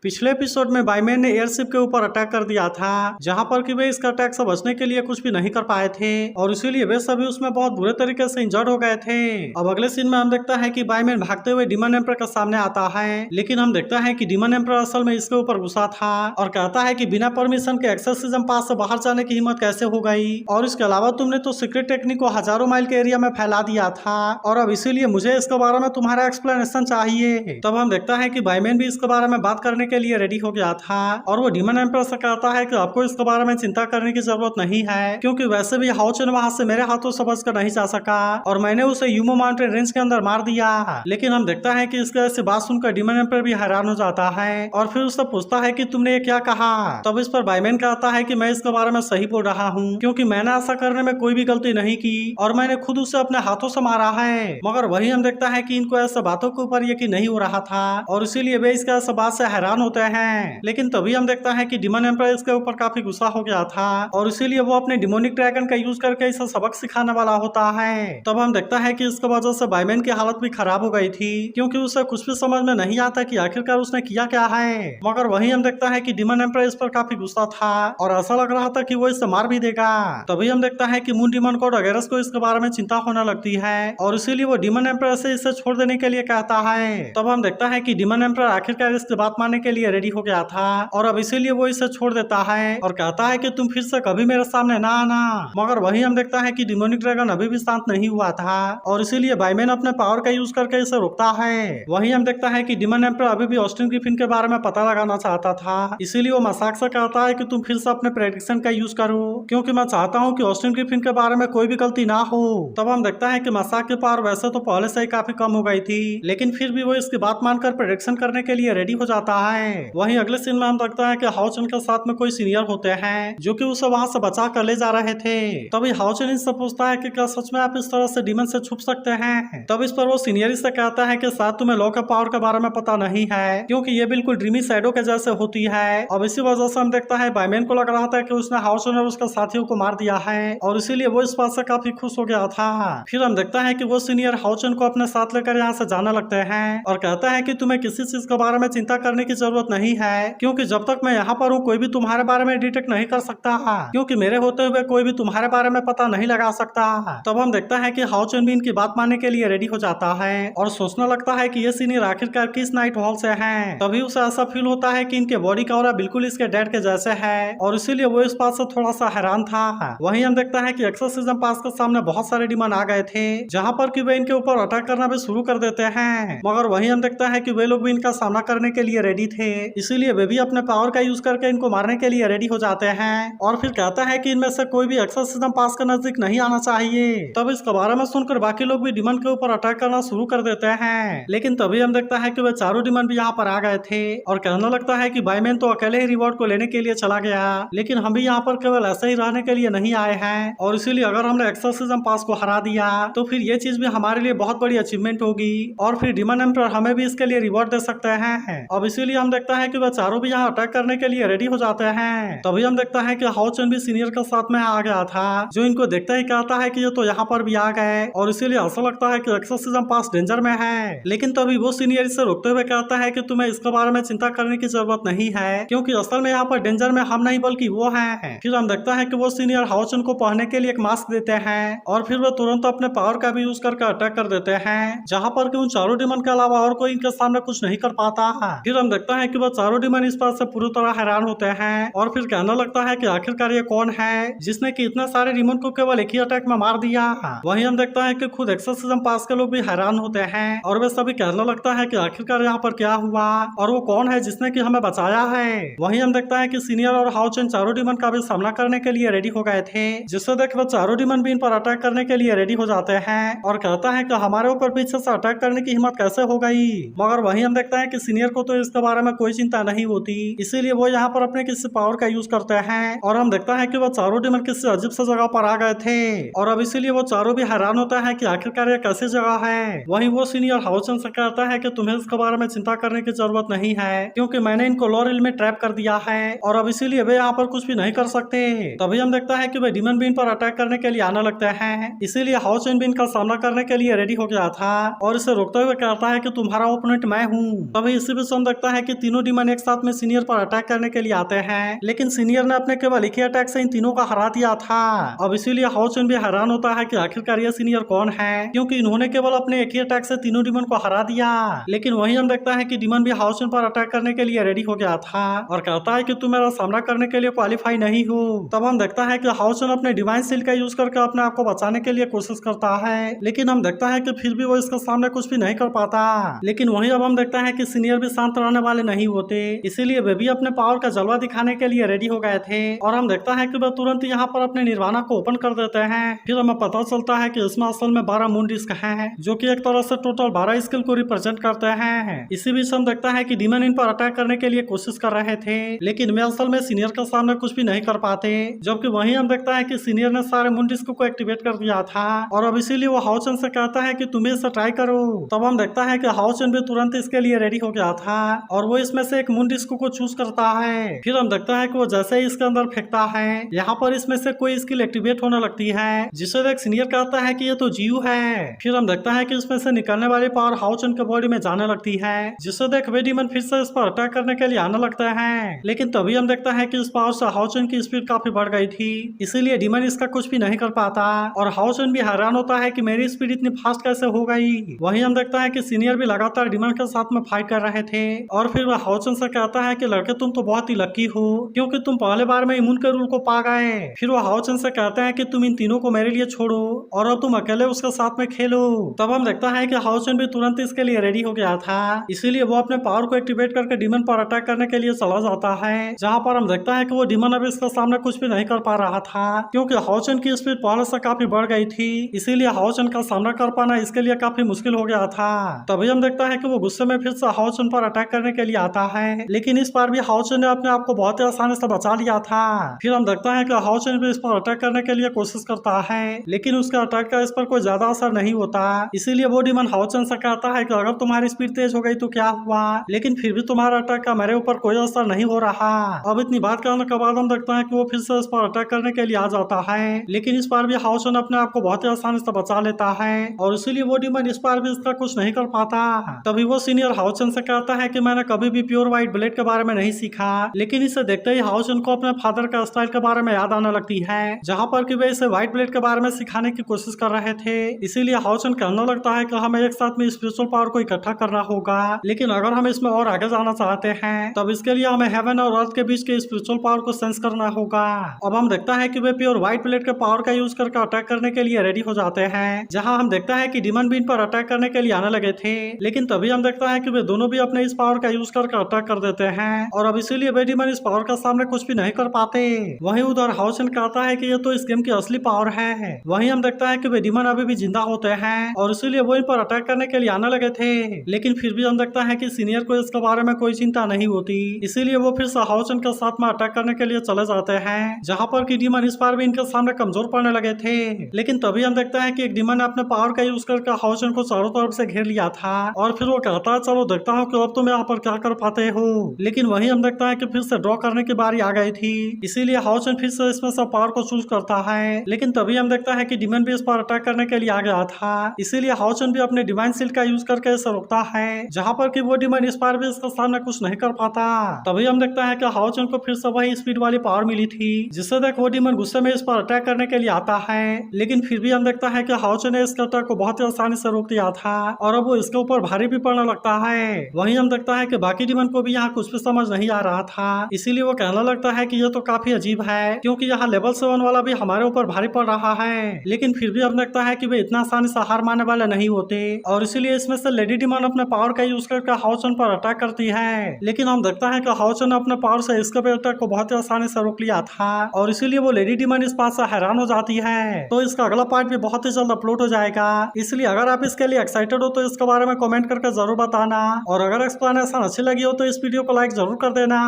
पिछले एपिसोड में बाईमैन ने एयरशिप के ऊपर अटैक कर दिया था, जहां पर कि वे इसका अटैक से बचने के लिए कुछ भी नहीं कर पाए थे और इसीलिए वे सभी उसमें बहुत बुरे तरीके से इंजर्ड हो गए थे। अब अगले सीन में हम देखता है कि बाईमैन भागते हुए डीमन एम्पर के सामने आता है, लेकिन हम देखता है कि डीमन एम्पर असल में इसके ऊपर गुस्सा था और कहता है कि बिना परमिशन के एक्सोर्सिज्म पास से बाहर जाने की हिम्मत कैसे हो गई, और इसके अलावा तुमने तो सीक्रेट टेक्निक को हजारों माइल के एरिया में फैला दिया था और अब इसीलिए मुझे इसके बारे में तुम्हारा एक्सप्लेनेशन चाहिए। तब हम देखता है कि बाईमैन भी इसके बारे में बात करने के लिए रेडी हो गया था और वो डीमन एम्पर से कहता है कि आपको इसके बारे में चिंता करने की जरूरत नहीं है, क्योंकि वैसे भी हाओचन वहां से मेरे हाथों से बच कर नहीं जा सका और मैंने उसे यूमो माउंटेन रेंज के अंदर मार दिया। लेकिन हम देखता है कि इसके ऐसी बात सुनकर डीमन एम्पर भी हैरान हो जाता है और फिर उससे पूछता है कि तुमने ये क्या कहा। तब इस पर बाईमैन कहता है कि मैं इसके बारे में सही बोल रहा हूँ, क्योंकि मैंने ऐसा करने में कोई भी गलती नहीं की और मैंने खुद उसे अपने हाथों से मारा है। मगर वही हम देखता है कि इनको ऐसे बातों के ऊपर यकीन नहीं हो रहा था और इसीलिए वे इसके ऐसे बात से हैरान होते हैं। लेकिन तभी हम देखता है कि डीमन एम्पर इसके ऊपर काफी गुस्सा हो गया था और इसीलिए वो अपने डिमोनिक ड्रैगन का यूज करके इसे सबक सिखाने वाला होता है। तब हम देखता है कि इसके वजह से बाईमैन की हालत भी खराब हो गई थी, क्योंकि उसे कुछ भी समझ में नहीं आता कि आखिरकार उसने किया क्या है। मगर वही हम देखता है कि डीमन एम्पर इस पर काफी गुस्सा था और ऐसा लग रहा था कि वो इसे मार भी देगा। तभी हम देखता है कि मून डीमन को अगेरस को इसके बारे में चिंता होने लगती है और इसीलिए वो डीमन एम्पर से इसे छोड़ देने के लिए कहता है। तब हम देखता है कि डीमन एम्पर आखिरकार इसकी बात मानने के लिए रेडी हो गया था और अब इसीलिए वो इसे छोड़ देता है और कहता है कि तुम फिर से कभी मेरे सामने ना आना। मगर वही हम देखता है कि डिमोनिक ड्रैगन अभी भी शांत नहीं हुआ था और इसीलिए बाईमैन अपने पावर का यूज करके इसे रोकता है। वही हम देखता है कि डीमन एम्पर अभी भी ऑस्टिन ग्रिफिन के बारे में पता लगाना चाहता था, इसीलिए वो मजाक से कहता है कि तुम फिर से अपने प्रेडिक्शन का यूज करो, क्योंकि मैं चाहता हूँ कि ऑस्टिन ग्रिफिन के बारे में कोई भी गलती ना हो। तब हम देखता है कि मजाक की पावर वैसे तो पहले से ही काफी कम हो गई थी, लेकिन फिर भी वो इसकी बात मानकर प्रेडिक्शन करने के लिए रेडी हो जाता है। वहीं अगले सीन में हम देखता है कि हाओचन के साथ में कोई सीनियर होते हैं जो कि उसे वहां से बचा कर ले जा रहे थे। तभी हाओचन इससे पूछता है कि क्या सच में आप इस तरह से डीमन से छुप सकते हैं। तब इस पर वो सीनियर से कहता है कि शायद तुम्हें लॉ के पावर के बारे में पता नहीं है, क्योंकि ये बिल्कुल ड्रीमी शैडो के जैसे होती है। अब इसी वजह से हम देखता है बाईमैन को लग रहा था कि उसने हाओचन और उसके साथियों को मार दिया है और इसीलिए वो इस बात से काफी खुश हो गया था। फिर हम देखता है कि वो सीनियर हाओचन को अपने साथ लेकर यहाँ से जाने लगते हैं और कहता है कि तुम्हें किसी चीज के बारे में चिंता करने की जरूरत नहीं है, क्योंकि जब तक मैं यहाँ पर हूँ कोई भी तुम्हारे बारे में डिटेक्ट नहीं कर सकता, क्योंकि मेरे होते हुए कोई भी तुम्हारे बारे में पता नहीं लगा सकता। तब हम देखता है कि हाओचन भी इनकी बात मानने के लिए रेडी हो जाता है और सोचने लगता है कि ये सीनियर आखिरकार किस नाइट हॉल से हैं। तभी उसे ऐसा फील होता है कि इनके बॉडी का ऑरा बिल्कुल इसके डैड के जैसे है और इसीलिए वो इस बात से थोड़ा सा हैरान था। वहीं हम देखता है कि एक्सोर्सिज्म पास के सामने बहुत सारे डीमन आ गए थे, जहाँ पर कि वे इनके ऊपर अटैक करना भी शुरू कर देते हैं। मगर वहीं हम देखता है कि वे लोग भी इनका सामना करने के लिए रेडी थे, इसीलिए वे भी अपने पावर का यूज करके इनको मारने के लिए रेडी हो जाते हैं और फिर कहता है कि इनमें से कोई भी एक्सोर्सिज्म पास के नजदीक नहीं आना चाहिए। तब इसके बारे में सुनकर बाकी लोग भी डीमन के ऊपर अटैक करना शुरू कर देते हैं, लेकिन तभी हम देखता है कि वे चारों डीमन भी यहाँ पर आ गए थे और कहने लगता है कि बाईमैन तो अकेले ही रिवॉर्ड को लेने के लिए चला गया, लेकिन हम भी यहाँ पर केवल ऐसे ही रहने के लिए नहीं आए हैं और इसीलिए अगर हमने एक्सोर्सिज्म पास को हरा दिया तो फिर ये चीज भी हमारे लिए बहुत बड़ी अचीवमेंट होगी और फिर डीमन एम्पर हमें भी इसके लिए रिवॉर्ड दे सकते हैं। अब इसीलिए हम देखता है कि वह चारों भी यहाँ अटैक करने के लिए रेडी हो जाते हैं। तभी हम देखता है कि हाओचन भी सीनियर के साथ में आ गया था, जो इनको देखते ही कहता है कि ये तो यहाँ पर भी आ गए और इसीलिए ऐसा लगता है कि एक्सोर्सिज्म पास डेंजर में है। लेकिन तभी वो सीनियर इसे रोकते हुए कहता है कि तुम्हें इसके बारे में चिंता करने की जरूरत नहीं है, क्योंकि असल में यहाँ पर डेंजर में हम नहीं बल्कि वो है। फिर हम देखता है कि वो सीनियर हाओचन को पहनने के लिए एक मास्क देते हैं और फिर वो तुरंत अपने पावर का भी यूज करके अटैक कर देते हैं, जहाँ पर कि उन चारों डीमन के अलावा और कोई इनके सामने कुछ नहीं कर पाता। फिर हम देखता है कि वो चारों डीमन इस बात से पूरी तरह हैरान होते हैं और फिर कहने लगता है कि आखिरकार ये कौन है जिसने कि इतने सारे डीमन को केवल एक ही अटैक में मार दिया। वहीं हम देखता है कि खुद एक्सोर्सिज्म पास के लोग भी हैरान होते हैं और वे सभी कहने लगता है कि आखिरकार यहाँ पर क्या हुआ और वो कौन है जिसने कि हमें बचाया है। वहीं हम देखता है कि सीनियर और हाओचन चारों डीमन का भी सामना करने के लिए रेडी हो गए थे, जिससे देख वो चारों डीमन भी इन पर अटैक करने के लिए रेडी हो जाते हैं और कहता है कि हमारे ऊपर पीछे से अटैक करने की हिम्मत कैसे हो गई। मगर वहीं हम देखता है कि सीनियर को तो इसके बारे में कोई चिंता नहीं होती, इसीलिए वो यहाँ पर अपने किसी पावर का यूज करते हैं और हम देखता है कि वो चारों डीमन किसी अजीब सी जगह पर आ गए थे और अब इसीलिए वो चारों भी हैरान होता है कि आखिरकार ये कैसी जगह है। वहीं वो सीनियर हाओचन से कहता है कि तुम्हें इसके बारे में चिंता करने की जरूरत नहीं है, क्योंकि मैंने इनको लॉरिल में ट्रैप कर दिया है और अब इसीलिए वे यहाँ पर कुछ भी नहीं कर सकते। तभी हम देखता है कि वे डीमन बीन पर अटैक करने के लिए आने लगते हैं, इसीलिए हाओचन बीन का सामना करने के लिए रेडी हो गया था और इसे रोकते हुए कहता है कि तुम्हारा ओपोनेंट मैं हूँ। तभी इसी बीच हम देखता है कि तीनों डीमन एक साथ में सीनियर पर अटैक करने के लिए आते हैं, लेकिन सीनियर ने अपने केवल एक ही अटैक से इन तीनों को हरा दिया था। अब इसीलिए हाओचुन भी हैरान होता है कि आखिरकार ये सीनियर कौन है, क्योंकि इन्होंने केवल अपने एक ही अटैक से तीनों डीमन को हरा दिया। लेकिन वहीं हम देखता है कि डीमन भी हाओचुन पर अटैक करने के लिए रेडी हो गया था और कहता है कि तुम मेरा सामना करने के लिए क्वालिफाई नहीं हो। तब हम देखता है कि हाओचुन अपने डिवाइन सील का यूज करके अपने आप को बचाने के लिए कोशिश करता है, लेकिन हम देखता है कि फिर भी वो इसके सामने कुछ भी नहीं कर पाता। लेकिन वहीं अब हम देखता है कि सीनियर भी शांत रहने वाले नहीं होते, इसीलिए वे भी अपने पावर का जलवा दिखाने के लिए रेडी हो गए थे। और हम देखता है कि वे तुरंत यहाँ पर अपने निर्वाणा को ओपन कर देते हैं। फिर हमें पता चलता है कि इसमें असल में 12 मून डिस्क हैं, जो कि एक तरह से टोटल 12 स्किल को रिप्रेजेंट करते हैं। इसी बीच हम देखता है कि डीमन इन पर अटैक करने के लिए कोशिश कर रहे थे, लेकिन वे असल में सीनियर के सामने कुछ भी नहीं कर पाते। जबकि वहीं हम देखता है कि सीनियर ने सारे मून डिस्क को एक्टिवेट कर दिया था और अब इसीलिए वो हाओचुन से कहता है कि तुम इसे ट्राई करो। तब हम देखता है कि हाओचुन भी तुरंत इसके लिए रेडी हो गया था और वो इसमें से एक मून डिस्क को चूज करता है। फिर हम देखता है कि वो जैसे ही इसके अंदर फेंकता है, यहाँ पर इसमें से कोई स्किल एक्टिवेट होने लगती है, जिसे देख सीनियर कहता है कि ये तो जीव है। फिर हम देखता है कि इसमें से निकलने वाली पावर हाओचुन के बॉडी में जाने लगती है, जिसे देख वे डीमन फिर से इस पर अटैक करने के लिए आने लगता है। लेकिन तभी हम देखता है कि इस पावर से हाओचुन की स्पीड काफी बढ़ गई थी, इसीलिए डीमन इसका कुछ भी नहीं कर पाता और हाओचुन भी हैरान होता है कि मेरी स्पीड इतनी फास्ट कैसे हो गई। वहीं हम देखता है कि सीनियर भी लगातार डीमन के साथ में फाइट कर रहे थे और फिर वह हाओचुन से कहता है कि लड़के तुम तो बहुत ही लकी हो, क्योंकि तुम पहले बार में इम्यून के रूल को पा गए। फिर वो हाओचुन से कहते हैं कि तुम इन तीनों को मेरे लिए छोड़ो और अब तुम अकेले उसके साथ में खेलो। तब हम देखता है कि हाओचुन भी तुरंत इसके लिए रेडी हो गया था, इसीलिए वो अपने पावर को एक्टिवेट करके डीमन पर अटैक करने के लिए चला जाता है, जहाँ पर हम देखता है कि वो डीमन अब इसके सामने कुछ भी नहीं कर पा रहा था, क्योंकि हाओचुन की स्पीड पहले से काफी बढ़ गई थी, इसीलिए हाओचुन का सामना कर पाना इसके लिए काफी मुश्किल हो गया था। तभी हम देखता है कि वो गुस्से में फिर से हाओचुन पर अटैक करने के लिए आता है, लेकिन इस बार भी हाओचुन ने अपने आप को बहुत ही आसानी से बचा लिया था। फिर हम देखता है कि हाओचुन भी इस पर अटैक करने के लिए कोशिश करता है, लेकिन उसका अटैक का इस पर कोई ज्यादा असर नहीं होता, इसीलिए वो डीमन हाओचुन से कहता है कि अगर तुम्हारी स्पीड तेज हो गई तो क्या हुआ, लेकिन फिर भी तुम्हारा अटैक का मेरे ऊपर कोई असर नहीं हो रहा। अब इतनी बात करने के बाद हम देखते हैं कि वो फिर से इस पर अटैक करने के लिए आ जाता है, लेकिन इस बार भी हाओचुन अपने आप को बहुत ही आसानी से बचा लेता है और इसीलिए वो डीमन इस बार भी इसका कुछ नहीं कर पाता। तभी वो सीनियर हाओचुन से कहता है कि मैंने कभी भी प्योर व्हाइट ब्लेड के बारे में नहीं सीखा, लेकिन इसे देखते ही हाओचुन को अपने फादर का स्टाइल के बारे में याद आने लगती है, जहाँ पर कि वे इसे व्हाइट ब्लेड के बारे में सिखाने की कोशिश कर रहे थे। इसीलिए हाओचुन कहने लगता है कि हमें एक साथ में स्पिरिचुअल पावर को इकट्ठा करना होगा, लेकिन अगर हम इसमें और आगे जाना चाहते हैं तब इसके लिए हमें हेवन और अर्थ के बीच के स्पिरिचुअल पावर को सेंस करना होगा। अब हम देखता है कि वे प्योर व्हाइट ब्लेड के पावर का यूज करके अटैक करने के लिए रेडी हो जाते हैं, जहाँ हम देखता है कि डीमन भी इन पर अटैक करने के लिए आने लगे थे, लेकिन तभी हम देखता है कि वे दोनों भी अपने इस पावर का यूज करके अटैक कर देते हैं और अब इसीलिए वे डीमन इस पावर का सामने कुछ भी नहीं कर पाते। वहीं उधर हाओचुन कहता है कि ये तो इस गेम की असली पावर है। वहीं हम देखता है कि वे डीमन अभी भी जिंदा होते हैं और इसीलिए वो इन पर अटैक करने के लिए आने लगे थे, लेकिन फिर भी हम देखता है कि सीनियर को इसके बारे में कोई चिंता नहीं होती, इसीलिए वो फिर से हाओचुन के साथ में अटैक करने के लिए चले जाते हैं, जहाँ पर कि डीमन इस बार भी इनके सामने कमजोर पड़ने लगे थे। लेकिन तभी हम देखता है कि एक डीमन ने अपने पावर का यूज करके हाओचुन को चारों तरफ से घेर लिया था और फिर वो कहता है चलो देखता हूँ कि अब तुम यहाँ पर क्या कर पाते हो। लेकिन वहीं हम देखता है कि फिर से ड्रॉ करने की बारी आ गई थी, इसीलिए हाओचुन फिर से इसमें से पावर को चूज करता है, लेकिन तभी हम देखता है कि डीमन भी इस पर अटैक करने के लिए आ गया था, इसीलिए हाओचुन भी अपने डिवाइन शील्ड का यूज करके इसे रोकता है, जहाँ पर कि वो डीमन इस बार भी इसके सामने कुछ नहीं कर पाता। तभी हम देखता है कि हाओचुन को फिर से वही स्पीड वाली पावर मिली थी, जिससे देख वो डीमन गुस्से में इस पर अटैक करने के लिए आता है, लेकिन फिर भी हम देखता है कि हाओचुन ने इसके अटैक को बहुत ही आसानी से रोक दिया था और अब वो इसके ऊपर भारी भी पड़ने लगता है। वहीं हम देखता है कि बाकी डीमन को भी यहाँ कुछ भी समझ नहीं आ रहा था, इसीलिए वो कहने लगता है कि ये तो काफी अजीब है, क्योंकि यहाँ लेवल 7 वाला भी हमारे ऊपर भारी पड़ रहा है, लेकिन फिर भी हम देखता है कि वे इतना आसानी से हार मानने वाले नहीं होते और इसीलिए इसमें से लेडी डीमन अपने पावर का यूज करके हाओचुन पर अटैक करती है, लेकिन हम देखता है कि हाओचुन ने अपने पावर से इसके अटैक को बहुत ही आसानी से रोक लिया था और इसीलिए वो लेडी डीमन इस बात से हैरान हो जाती है। तो इसका अगला पार्ट भी बहुत ही जल्द अपलोड हो जाएगा, इसलिए अगर आप इसके लिए एक्साइटेड हो तो इसके बारे में कमेंट करके जरूर बताना और अगर एक्सप्लेनेशन अच्छी लगी हो तो इस वीडियो को लाइक जरूर कर देना।